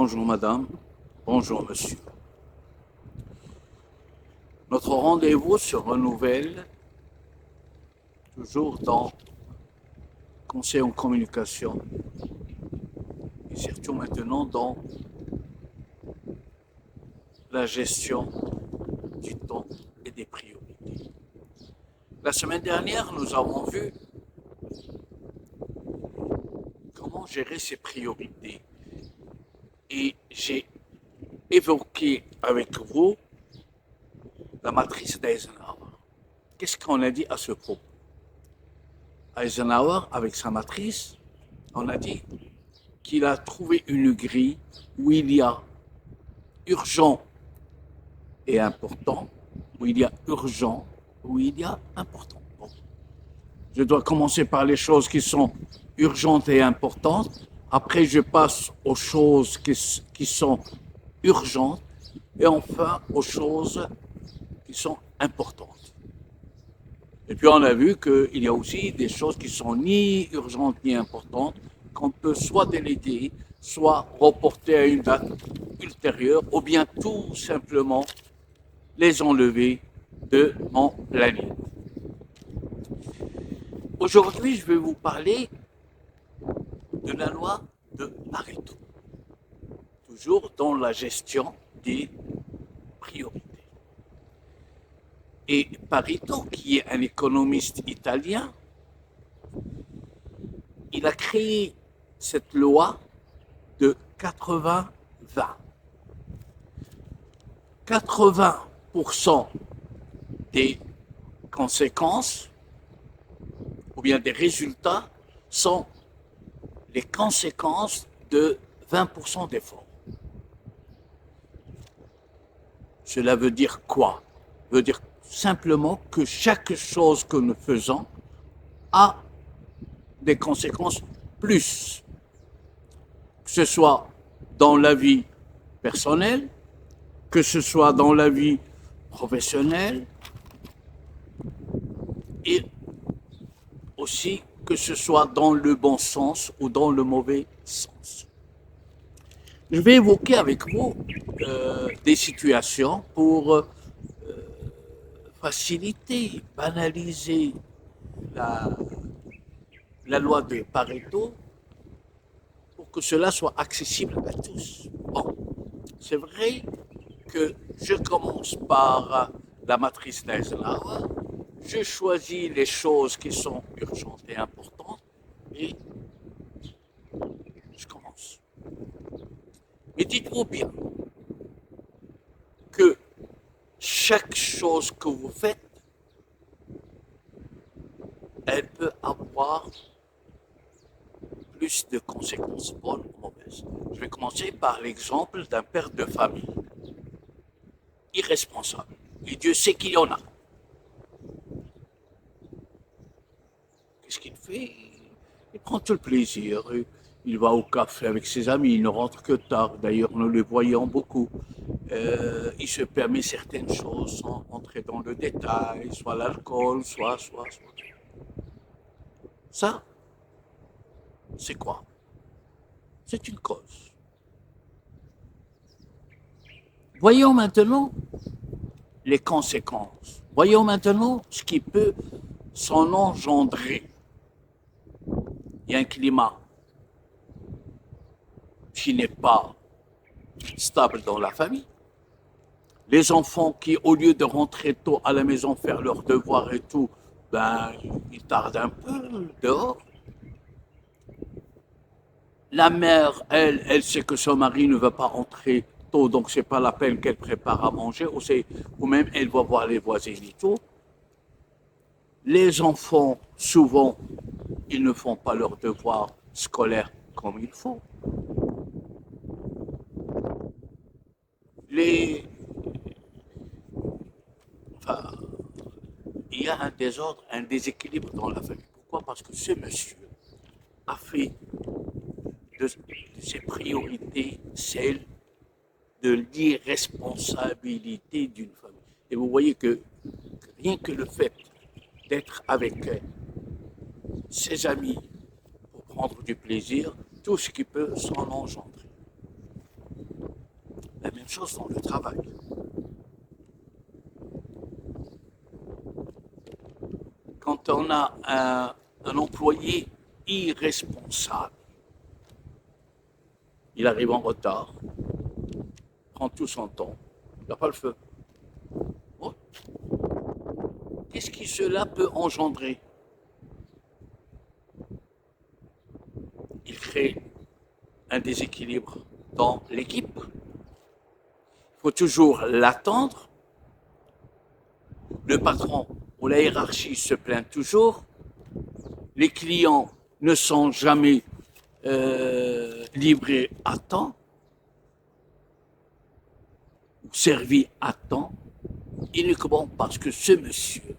bonjour madame, bonjour monsieur. Notre rendez-vous se renouvelle toujours dans conseil en communication et surtout maintenant dans la gestion du temps et des priorités. La semaine dernière, nous avons vu comment gérer ses priorités et j'ai évoqué avec vous la matrice d'Eisenhower. Qu'est-ce qu'on a dit à ce propos? Eisenhower, avec sa matrice, on a dit qu'il a trouvé une grille où il y a urgent et important, où il y a urgent, où il y a important. Bon. Je dois commencer par les choses qui sont urgentes et importantes. Après, je passe aux choses qui sont urgentes et enfin aux choses qui sont importantes. Et puis on a vu qu'il y a aussi des choses qui sont ni urgentes ni importantes, qu'on peut soit déléguer, soit reporter à une date ultérieure, ou bien tout simplement les enlever de mon planning. Aujourd'hui, je vais vous parler de la loi de Pareto, toujours dans la gestion des priorités. Et Pareto, qui est un économiste italien, il a créé cette loi de 80-20. 80% des conséquences ou bien des résultats sont les conséquences de 20% d'efforts. Cela veut dire quoi? Ça veut dire simplement que chaque chose que nous faisons a des conséquences plus, que ce soit dans la vie personnelle, que ce soit dans la vie professionnelle et aussi que ce soit dans le bon sens ou dans le mauvais sens. Je vais évoquer avec vous des situations pour faciliter, banaliser la, la loi de Pareto pour que cela soit accessible à tous. Bon, c'est vrai que je commence par la matrice d'Eisenhower, je choisis les choses qui sont urgentes et importantes et je commence. Mais dites-vous bien que chaque chose que vous faites, elle peut avoir plus de conséquences bonnes ou mauvaises. Je vais commencer par l'exemple d'un père de famille irresponsable. Et Dieu sait qu'il y en a. Qu'est-ce qu'il fait? Il prend tout le plaisir. Il va au café avec ses amis, il ne rentre que tard. D'ailleurs, nous le voyons beaucoup. Il se permet certaines choses sans entrer dans le détail, soit l'alcool, soit. Ça, c'est quoi? C'est une cause. Voyons maintenant les conséquences. Voyons maintenant ce qui peut s'en engendrer. Il y a un climat qui n'est pas stable dans la famille. Les enfants qui, au lieu de rentrer tôt à la maison, faire leurs devoirs et tout, ben, ils tardent un peu dehors. La mère, elle sait que son mari ne va pas rentrer tôt, donc c'est pas la peine qu'elle prépare à manger, ou même elle va voir les voisins et tout. Les enfants, souvent, ils ne font pas leurs devoirs scolaires comme il faut. Les, enfin, il y a un désordre, un déséquilibre dans la famille. Pourquoi? Parce que ce monsieur a fait de ses priorités celle de l'irresponsabilité d'une famille. Et vous voyez que rien que le fait d'être avec ses amis pour prendre du plaisir, tout ce qui peut s'en engendrer. La même chose dans le travail. Quand on a un employé irresponsable, il arrive en retard, prend tout son temps, il n'a pas le feu. Bon, qu'est-ce que cela peut engendrer? Il crée un déséquilibre dans l'équipe. Il faut toujours l'attendre. Le patron ou la hiérarchie se plaint toujours. Les clients ne sont jamais livrés à temps, ou servis à temps, uniquement parce que ce monsieur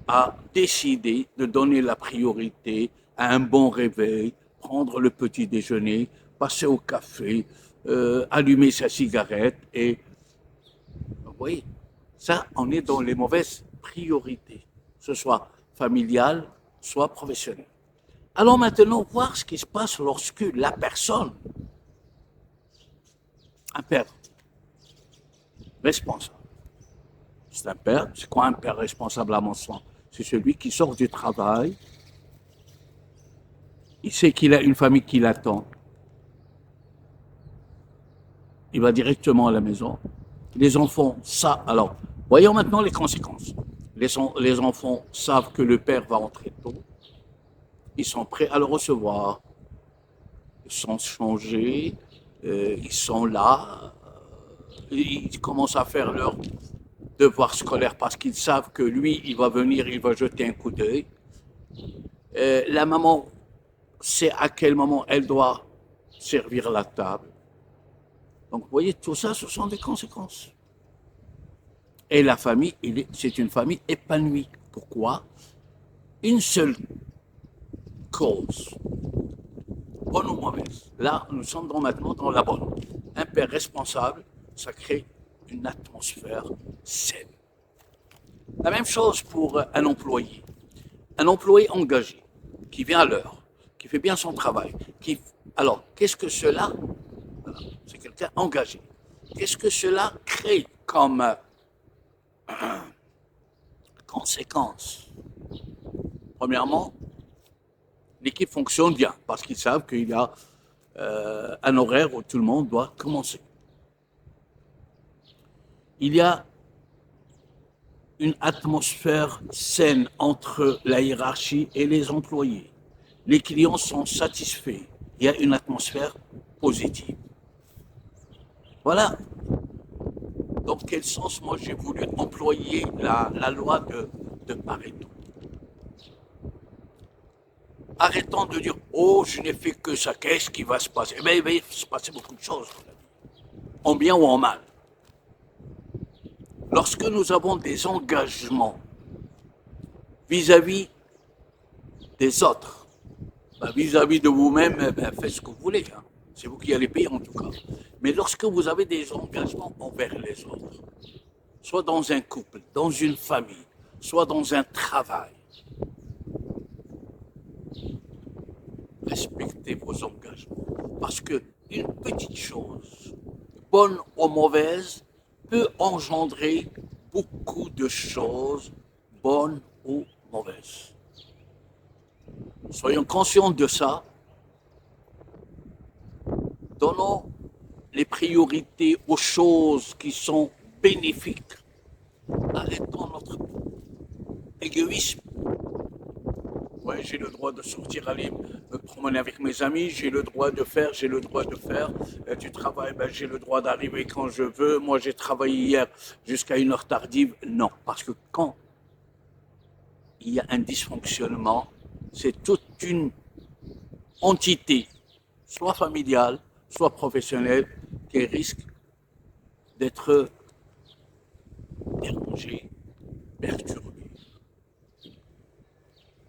a décidé de donner la priorité à un bon réveil, prendre le petit déjeuner, passer au café, allumer sa cigarette et vous voyez, ça, on est dans les mauvaises priorités, que ce soit familial, soit professionnel. Allons maintenant voir ce qui se passe lorsque la personne, un père responsable, c'est un père, c'est quoi un père responsable à mon sens? C'est celui qui sort du travail, il sait qu'il a une famille qui l'attend, il va directement à la maison. Les enfants, ça, alors, voyons maintenant les conséquences. Les enfants savent que le père va entrer tôt, ils sont prêts à le recevoir, ils sont changés, ils sont là, ils commencent à faire leur devoir scolaire parce qu'ils savent que lui, il va venir, il va jeter un coup d'œil. La maman sait à quel moment elle doit servir la table. Donc, vous voyez, tout ça, ce sont des conséquences. Et la famille, c'est une famille épanouie. Pourquoi? Une seule cause, bonne ou mauvaise. Là, nous sommes maintenant dans la bonne. Un père responsable, ça crée une atmosphère saine. La même chose pour un employé. Un employé engagé, qui vient à l'heure, qui fait bien son travail. Alors, qu'est-ce que cela, voilà, c'est quelqu'un engagé. Qu'est-ce que cela crée comme conséquence? Premièrement, l'équipe fonctionne bien parce qu'ils savent qu'il y a un horaire où tout le monde doit commencer. Il y a une atmosphère saine entre la hiérarchie et les employés. Les clients sont satisfaits. Il y a une atmosphère positive. Voilà dans quel sens moi j'ai voulu employer la loi de Pareto. Arrêtons de dire oh je n'ai fait que ça, qu'est-ce qui va se passer? Mais il va se passer beaucoup de choses dans la vie, en bien ou en mal. Lorsque nous avons des engagements vis-à-vis des autres, vis-à-vis de vous-même, faites ce que vous voulez. Hein. C'est vous qui allez payer en tout cas. Mais lorsque vous avez des engagements envers les autres, soit dans un couple, dans une famille, soit dans un travail, respectez vos engagements. Parce qu'une petite chose, bonne ou mauvaise, peut engendrer beaucoup de choses, bonnes ou mauvaises. Soyons conscients de ça. Donnons les priorités aux choses qui sont bénéfiques. Arrêtons notre égoïsme. Ouais, j'ai le droit de sortir, aller me promener avec mes amis, j'ai le droit de faire, j'ai le droit de faire. Du travail, j'ai le droit d'arriver quand je veux. Moi, j'ai travaillé hier jusqu'à une heure tardive. Non, parce que quand il y a un dysfonctionnement, c'est toute une entité, soit familiale, soit professionnelle, qui risque d'être dérangée, perturbée.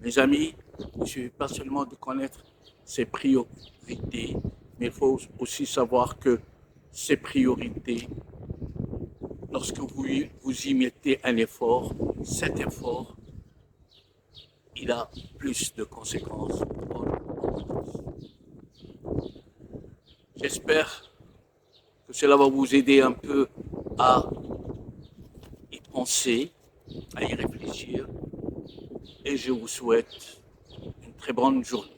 Mes amis, il ne suffit pas seulement de connaître ses priorités, mais il faut aussi savoir que ces priorités, lorsque vous y mettez un effort, cet effort, il a plus de conséquences. J'espère que cela va vous aider un peu à y penser, à y réfléchir. Et je vous souhaite une très bonne journée.